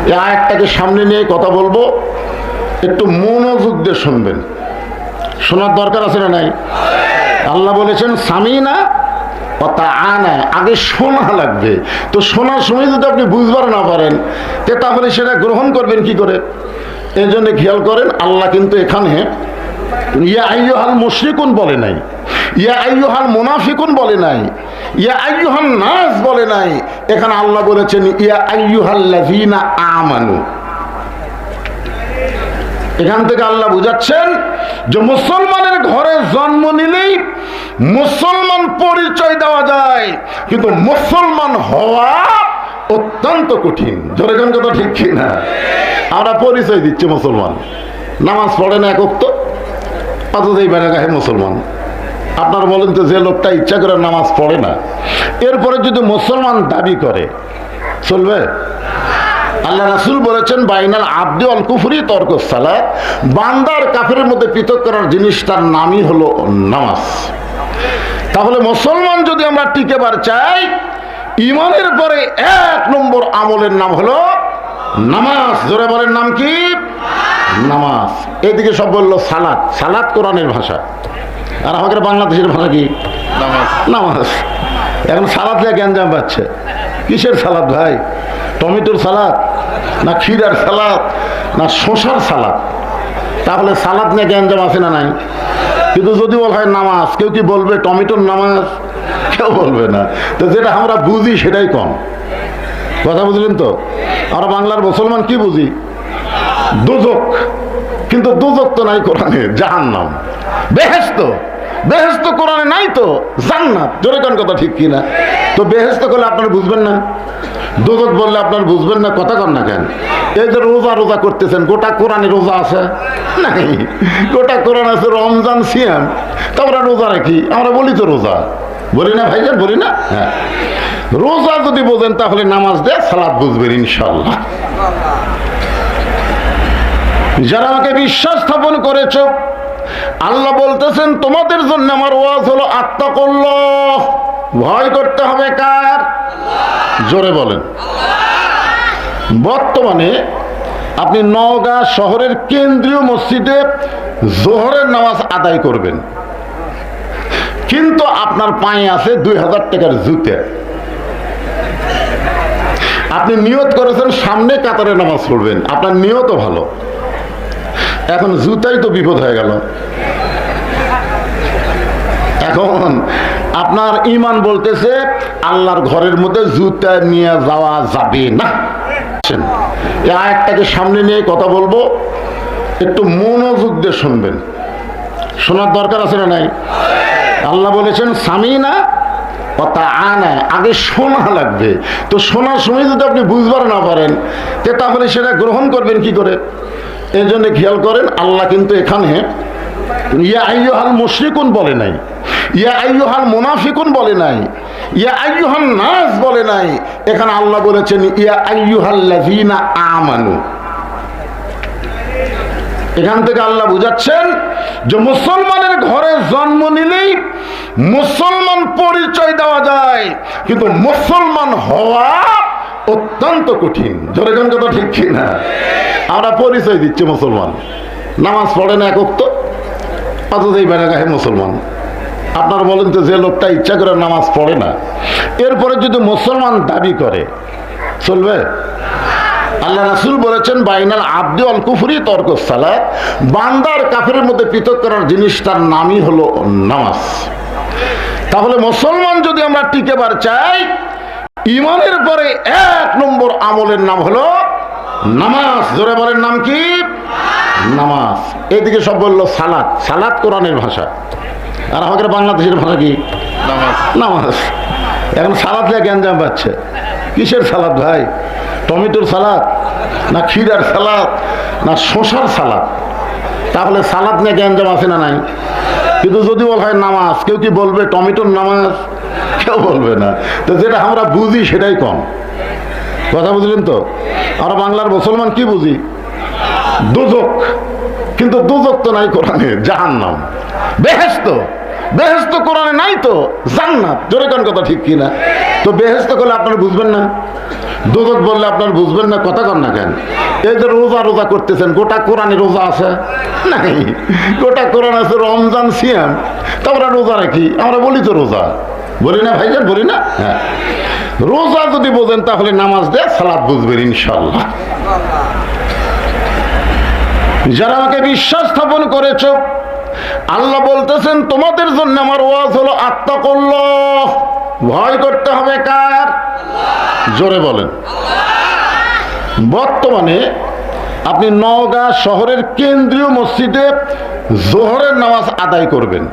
এই আয়াতটাকে সামনে নিয়ে কথা বলবো, একটু মনোযোগ দিয়ে শুনবেন। শোনার দরকার আছে না নাই? আল্লাহ বলেছেন সামিনা কথা আনা, আগে শোনা লাগবে। তো শোনার সময় যদি আপনি বুঝবার না পারেন তাহলে সেটা গ্রহণ করবেন কি করে? এই জন্য খেয়াল করেন, আল্লাহ কিন্তু এখানে ইয়া আইয়ুহাল মুশরিকুন বলে নাই, ইয়া আইয়ুহাল মুনাফিকুন বলে নাই, ইয়া আইয়ুহান নাস বলে নাই। এখানে আল্লাহ বলেছেন ইয়া আইয়ুহাল্লাযীনা আমানু। এখান থেকে আল্লাহ বুঝাচ্ছেন যে মুসলমানের ঘরে জন্ম নিলেই মুসলমান পরিচয় দেওয়া যায়, কিন্তু মুসলমান হওয়া অত্যন্ত কঠিন। জোরে কোন কথা ঠিক কিনা? আমরা পরিচয় দিচ্ছি মুসলমান, নামাজ পড়ে না এক ওয়াক্ত, অথচ এই বেড়াগাহে মুসলমান। আপনারা বলেন তো, যে লোকটা ইচ্ছা করে নামাজ পড়ে না, এরপরে যদি মুসলমান দাবি করে চলবে? আল্লাহ রাসূল বলেছেন বাইনাল আবদি ওয়াল কুফরি তরকুস সালাত, বান্দার কাফেরের মধ্যে পৃথক করার জিনিসটার নামই হলো নামাজ। তাহলে মুসলমান যদি আমরা টিকেবার চাই, ঈমানের পরে এক নম্বর আমলের নাম হলো নামাজ। জোরে বলেন নাম কি? নামাজ। এদিকে সব বললো সালাত, সালাত কোরআনের ভাষা, আর আমাদের বাংলাদেশের ভাষা কি? নামাজ। এখন সালাত নিয়ে গ্যাঞ্জাম পাচ্ছে। কিসের সালাদ ভাই? টমেটোর সালাদ না ক্ষীরার সালাদ না শসার সালাদ? তাহলে সালাদ নিয়ে গ্যাঞ্জাম আছে না নাই? কিন্তু যদি বলা হয় নামাজ, কেউ কি বলবে টমেটোর নামাজ? কেউ বলবে না। তো যেটা আমরা বুঝি সেটাই কম। কথা বুঝলেন তো? আমরা বাংলার মুসলমান কি বুঝি? দোজক। কিন্তু দোজক তো নাই কোরআনে, জাহান্নাম। বেহেশত, বেহেশত কোরআনে নাই তো, জান্নাত। জোরে কোন কথা ঠিক কিনা? তো বেহেশত করলে আপনারা বুঝবেন না, দোজক বললে আপনারা বুঝবেন না, কথা কন না কেন? এই যে রোজা রোজা করতেছেন, গোটা কোরআনে রোজা আছে নাই? গোটা কোরআন আছে রমজান সিয়াম, তো আমরা রোজা রাখি, আমরা বলি তো রোজা, বলি না ভাইজান? বলি না? হ্যাঁ। রোজা যদি বোঝেন তাহলে নামাজ দিয়ে সালাত বুঝবেন ইনশাআল্লাহ। যারা আমাকে বিশ্বাস স্থাপন করেছ, আল্লাহ বলতেছেন তোমাদের জন্য আমার ওয়াজ হলো আত্তাকুল্লাহ, ভয় করতে হবে কার? জোরে বলেন। বর্তমানে আপনি নওগাঁ শহরের কেন্দ্রীয় মসজিদে জোহরের নামাজ আদায় করবেন, কিন্তু আপনার পায়ে আছে 2000 টাকার জুতে। আপনি নিয়ত করেছেন সামনে কাতারে নামাজ পড়বেন, আপনার নিয়তও ভালো, এখন জুতাই তো বিপদ হয়ে গেল। এখন আপনার ঈমান বলতেছে আল্লাহর ঘরের মধ্যে জুতা নিয়ে যাওয়া যাবে না। এই আয়াতটাকে সামনে নিয়ে কথা বলবো, একটু মনোযোগ দিয়ে শুনবেন। শোনার দরকার আছে না নাই? আল্লাহ বলেছেন সামিনা কথা আনা, আগে শোনা লাগবে। তো শোনার সময় যদি আপনি বুঝবার না পারেন তাহলে সেটা গ্রহণ করবেন কি করে? এই জন্য খেয়াল করেন, আল্লাহ কিন্তু এখানে ইয়া আইয়ুহাল মুশরিকুন বলে নাই, ইয়া আইয়ুহাল মুনাফিকুন বলে নাই, ইয়া আইয়ুহান নাস বলে নাই। এখানে আল্লাহ বলেছেন ইয়া আইয়ুহাল্লাযীনা আমানু। এখান থেকে আল্লাহ বুঝাচ্ছেন যে মুসলমানের ঘরে জন্ম নিলেই মুসলমান পরিচয় দেওয়া যায়, কিন্তু মুসলমান হওয়া অত্যন্ত কঠিন। জোরে কোন কথা ঠিক কিনা? আমরা পরিচয় দিচ্ছি মুসলমান, নামাজ পড়ে না এক ওয়াক্ত, অথচ এই বেড়াগাহে মুসলমান। আপনারা বলেন তো, যে লোকটা ইচ্ছা করে নামাজ পড়ে না, এরপরে যদি মুসলমান দাবি করে চলবে? আল্লাহ রাসূল বলেছেন বাইনাল আবদি ওয়াল কুফরি তরকুস সালাত, বান্দার কাফেরের মধ্যে পৃথক করার জিনিসটার নামই হলো নামাজ। তাহলে মুসলমান যদি আমরা টিকেবার চাই, ঈমানের পরে এক নম্বর আমলের নাম হলো নামাজ। জোরে বলেন নাম কি? নামাজ। এদিকে সব বললো সালাত, সালাত কোরআনের ভাষা, আর আমাদের বাংলাদেশের ভাষা কি? নামাজ। এখন সালাত নিয়ে গ্যাঞ্জাম পাচ্ছে। কিসের সালাদ ভাই? টমেটোর সালাদ না ক্ষীরার সালাদ না শসার সালাদ? তাহলে সালাদ নিয়ে গ্যাঞ্জাম আছে না নাই? কিন্তু যদি বলা হয় নামাজ, কেউ কি বলবে টমেটোর নামাজ? কেউ বলবে না। তো যেটা আমরা বুঝি সেটাই কম। কথা বুঝলেন তো? আমরা বাংলার মুসলমান কি বুঝি? দোজক। কিন্তু দোজক তো নাই কোরআনে, জাহান্নাম। বেহেশত, বেহেশত কোরআনে নাই তো, জান্নাত। জোরে কোন কথা ঠিক কিনা? তো বেহেশত করলে আপনারা বুঝবেন না, দোজক বললে আপনার বুঝবেন না, কথা কন না কেন? এই যে রোজা রোজা করতেছেন, গোটা কোরআনে রোজা আছে নাই? গোটা কোরআন আছে রমজান সিয়াম, তো আমরা রোজা রাখি, আমরা বলি তো রোজা, বলি না ভাইজান, বলি না? হ্যাঁ, রোজা যদি বোঝেন তাহলে নামাজ দেয় সালাত বুঝবেন ইনশাল্লাহ। যারা আমাকে বিশ্বাস স্থাপন করেছ, আল্লাহ বলতেছেন তোমাদের জন্য আমার ওয়াজ হলো আত্তাকুল্লাহ, ভয় করতে হবে কার? জোরে বলেন। বর্তমানে আপনি নওগাঁ শহরের কেন্দ্রীয় মসজিদে জোহরের নামাজ আদায় করবেন,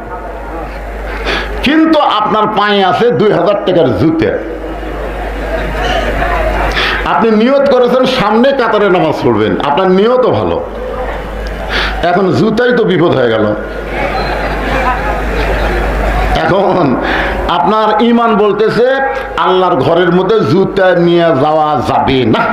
কিন্তু আপনার পায়ে আছে 2000 টাকার জুতে। আপনি নিয়ত করেছেন সামনে কাতারে নামাজ পড়বেন, আপনার নিয়তও ভালো, এখন জুতাই তো বিপদ হয়ে গেল। এখন আপনার ঈমান বলতেছে আল্লাহর ঘরের মধ্যে জুতা নিয়ে যাওয়া যাবে না।